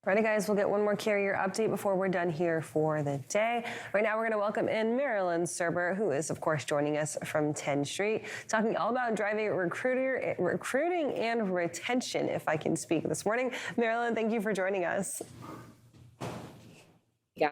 Ready, guys, we'll get one more carrier update before we're done here for the day. Right now, we're going to welcome in Marilyn Serber, who is, of course, joining us from 10th Street, talking all about driving recruiting and retention, if I can speak this morning. Marilyn, thank you for joining us. Yeah.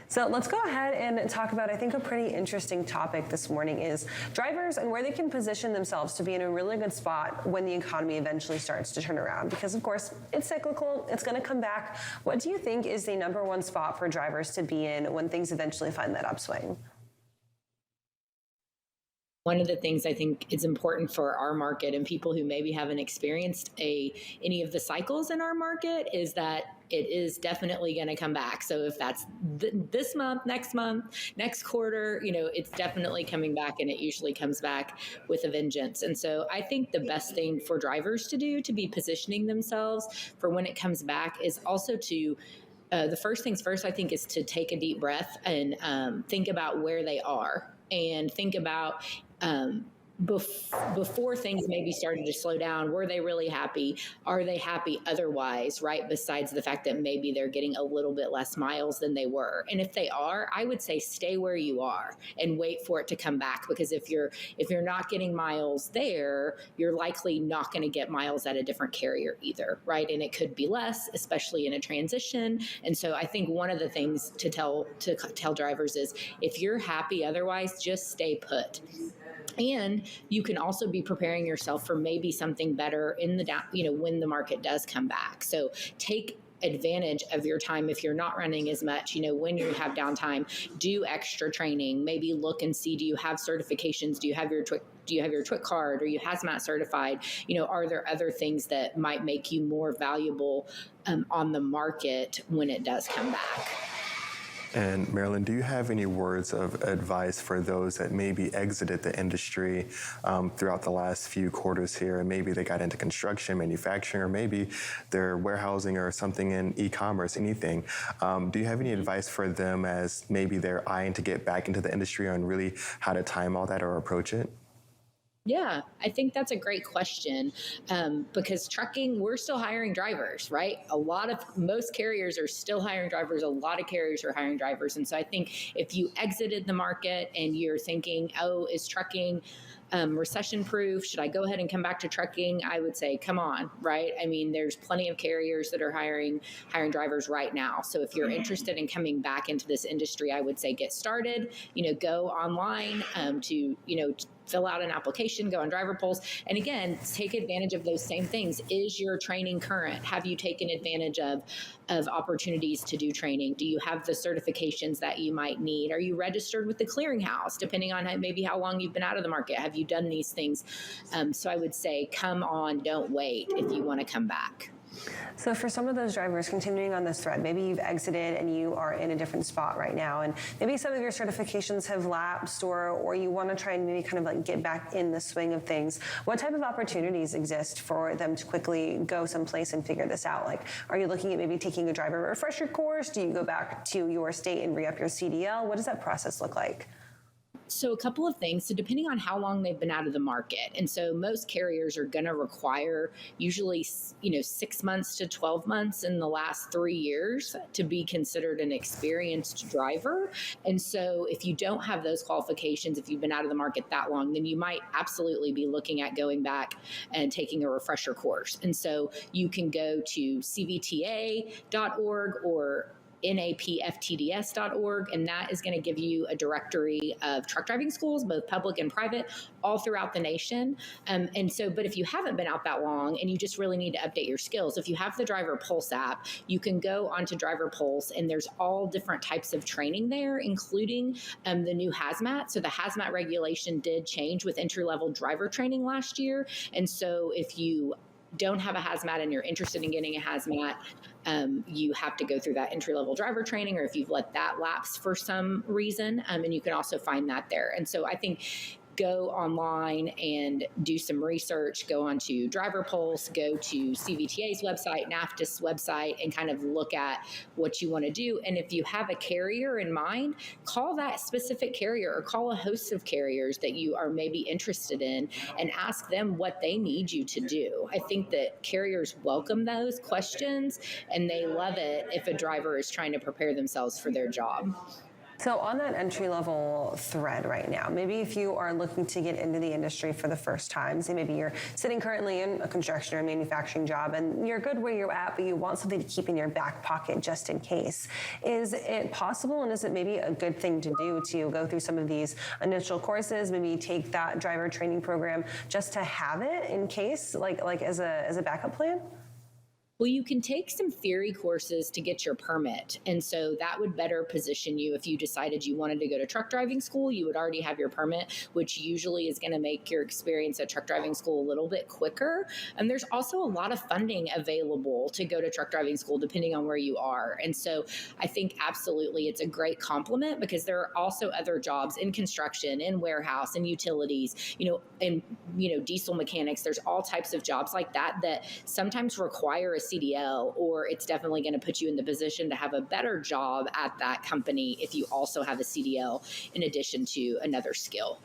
So let's go ahead and talk about, I think, a pretty interesting topic this morning is drivers and where they can position themselves to be in a really good spot when the economy eventually starts to turn around. Because, of course, it's cyclical. It's going to come back. What do you think is the number one spot for drivers to be in when things eventually find that upswing? One of the things I think is important for our market and people who maybe haven't experienced any of the cycles in our market is that it is definitely going to come back. So if that's this month, next quarter, it's definitely coming back, and it usually comes back with a vengeance. And so I think the best thing for drivers to do to be positioning themselves for when it comes back is also to the first things first, I think, is to take a deep breath and think about where they are and think about before things maybe started to slow down, were they really happy? Are they happy otherwise, right? Besides the fact that maybe they're getting a little bit less miles than they were. And if they are, I would say stay where you are and wait for it to come back, because if you're not getting miles there, you're likely not going to get miles at a different carrier either, right? And it could be less, especially in a transition. And so I think one of the things to tell drivers is if you're happy otherwise, just stay put. And you can also be preparing yourself for maybe something better in the down, when the market does come back. So take advantage of your time if you're not running as much, when you have downtime, do extra training, maybe look and see, do you have certifications? Do you have your TWIC card? Are you hazmat certified? Are there other things that might make you more valuable on the market when it does come back? And Marilyn, do you have any words of advice for those that maybe exited the industry throughout the last few quarters here, and maybe they got into construction, manufacturing, or maybe they're warehousing or something in e-commerce, anything? Do you have any advice for them as maybe they're eyeing to get back into the industry on really how to time all that or approach it? Yeah, I think that's a great question because trucking, we're still hiring drivers, right? Most carriers are still hiring drivers. A lot of carriers are hiring drivers. And so I think if you exited the market and you're thinking, oh, is trucking recession proof? Should I go ahead and come back to trucking? I would say, come on, right? I mean, there's plenty of carriers that are hiring drivers right now. So if you're interested in coming back into this industry, I would say get started, go online to fill out an application, go on Driver Pulse, and again, take advantage of those same things. Is your training current? Have you taken advantage of opportunities to do training? Do you have the certifications that you might need? Are you registered with the clearinghouse, depending on maybe how long you've been out of the market? Have you done these things? So I would say, come on, don't wait if you want to come back. So for some of those drivers, continuing on this thread, maybe you've exited and you are in a different spot right now, and maybe some of your certifications have lapsed, or you want to try and maybe kind of get back in the swing of things. What type of opportunities exist for them to quickly go someplace and figure this out? Are you looking at maybe taking a driver refresher course? Do you go back to your state and re-up your CDL? What does that process look like? So a couple of things. So depending on how long they've been out of the market. And so most carriers are going to require usually, 6 months to 12 months in the last 3 years to be considered an experienced driver. And so if you don't have those qualifications, if you've been out of the market that long, then you might absolutely be looking at going back and taking a refresher course. And so you can go to cvta.org or napftds.org, and that is going to give you a directory of truck driving schools, both public and private, all throughout the nation. But if you haven't been out that long and you just really need to update your skills, if you have the Driver Pulse app, you can go onto Driver Pulse, and there's all different types of training there, including the new hazmat. So the hazmat regulation did change with entry-level driver training last year. And so if you don't have a hazmat and you're interested in getting a hazmat, you have to go through that entry-level driver training, or if you've let that lapse for some reason, and you can also find that there. And so I think go online and do some research, go onto Driver Pulse, go to CVTA's website, NAFTA's website, and kind of look at what you want to do. And if you have a carrier in mind, call that specific carrier or call a host of carriers that you are maybe interested in and ask them what they need you to do. I think that carriers welcome those questions and they love it if a driver is trying to prepare themselves for their job. So on that entry-level thread right now, maybe if you are looking to get into the industry for the first time, say maybe you're sitting currently in a construction or manufacturing job and you're good where you're at, but you want something to keep in your back pocket just in case. Is it possible, and is it maybe a good thing to do to go through some of these initial courses, maybe take that driver training program just to have it in case, like as a backup plan? Well, you can take some theory courses to get your permit. And so that would better position you if you decided you wanted to go to truck driving school, you would already have your permit, which usually is going to make your experience at truck driving school a little bit quicker. And there's also a lot of funding available to go to truck driving school depending on where you are. And so I think absolutely it's a great complement because there are also other jobs in construction, in warehouse, in utilities, diesel mechanics. There's all types of jobs like that that sometimes require a CDL, or it's definitely going to put you in the position to have a better job at that company if you also have a CDL in addition to another skill.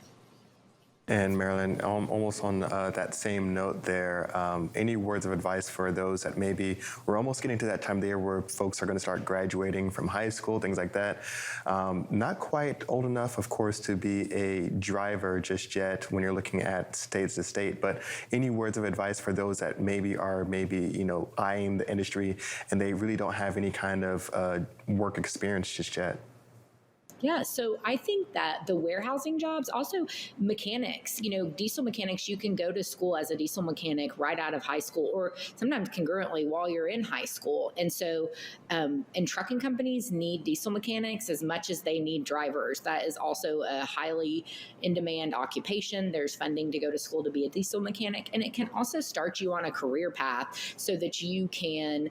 And Marilyn, almost on that same note there, any words of advice for those that maybe we're almost getting to that time of the year where folks are going to start graduating from high school, things like that. Not quite old enough, of course, to be a driver just yet when you're looking at state to state, but any words of advice for those that maybe are eyeing the industry and they really don't have any kind of work experience just yet? Yeah, so I think that the warehousing jobs, also mechanics, diesel mechanics, you can go to school as a diesel mechanic right out of high school or sometimes congruently while you're in high school. And so, and trucking companies need diesel mechanics as much as they need drivers. That is also a highly in-demand occupation. There's funding to go to school to be a diesel mechanic, and it can also start you on a career path so that you can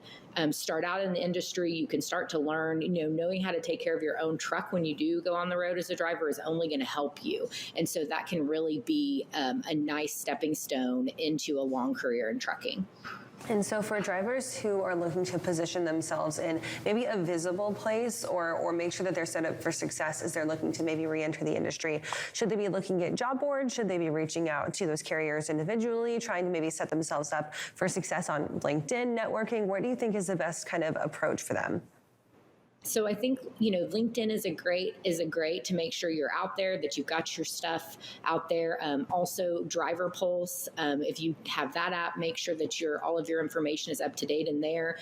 start out in the industry. You can start to learn, knowing how to take care of your own truck when you do go on the road as a driver is only going to help you. And so that can really be a nice stepping stone into a long career in trucking. And so for drivers who are looking to position themselves in maybe a visible place or make sure that they're set up for success as they're looking to maybe re-enter the industry, should they be looking at job boards? Should they be reaching out to those carriers individually, trying to maybe set themselves up for success on LinkedIn, networking? What do you think is the best kind of approach for them? So I think, LinkedIn is a great to make sure you're out there, that you've got your stuff out there. Also Driver Pulse, if you have that app, make sure that all of your information is up to date in there,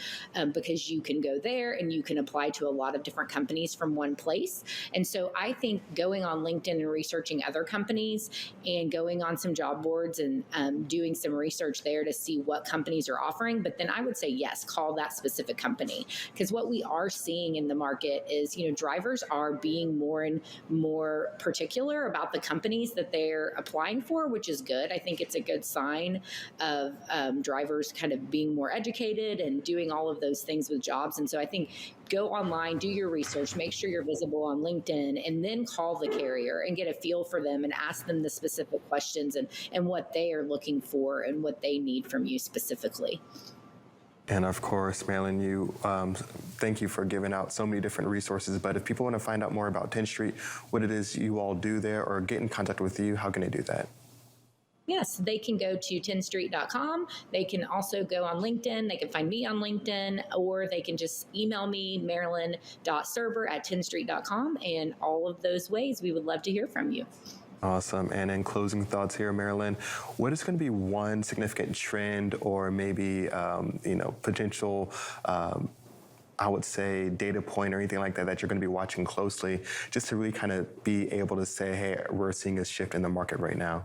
because you can go there and you can apply to a lot of different companies from one place. And so I think going on LinkedIn and researching other companies and going on some job boards and doing some research there to see what companies are offering. But then I would say, yes, call that specific company, because what we are seeing in the market is, drivers are being more and more particular about the companies that they're applying for, which is good. I think it's a good sign of drivers kind of being more educated and doing all of those things with jobs. And so I think go online, do your research, make sure you're visible on LinkedIn, and then call the carrier and get a feel for them and ask them the specific questions and what they are looking for and what they need from you specifically. And of course, Marilyn, thank you for giving out so many different resources. But if people want to find out more about 10th Street, what it is you all do there, or get in contact with you, how can they do that? Yes, they can go to 10thstreet.com. They can also go on LinkedIn. They can find me on LinkedIn, or they can just email me, marilyn.serber@10thstreet.com. And all of those ways, we would love to hear from you. Awesome. And in closing thoughts here, Marilyn, what is going to be one significant trend or maybe, potential, I would say, data point or anything like that you're going to be watching closely just to really kind of be able to say, hey, we're seeing a shift in the market right now?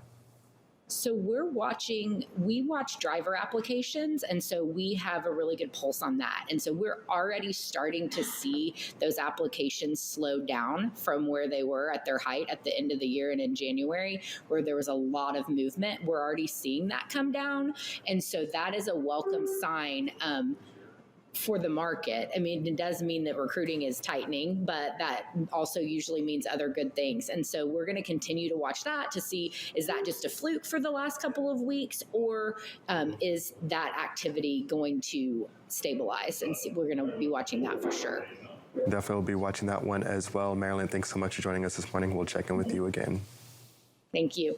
So we watch driver applications, and so we have a really good pulse on that. And so we're already starting to see those applications slow down from where they were at their height at the end of the year and in January, where there was a lot of movement. We're already seeing that come down. And so that is a welcome sign for the market. I mean, it does mean that recruiting is tightening, but that also usually means other good things. And so we're going to continue to watch that to see, is that just a fluke for the last couple of weeks, or is that activity going to stabilize? And see, we're going to be watching that for sure. Definitely will be watching that one as well. Marilyn, thanks so much for joining us this morning. We'll check in with you again. Thank you.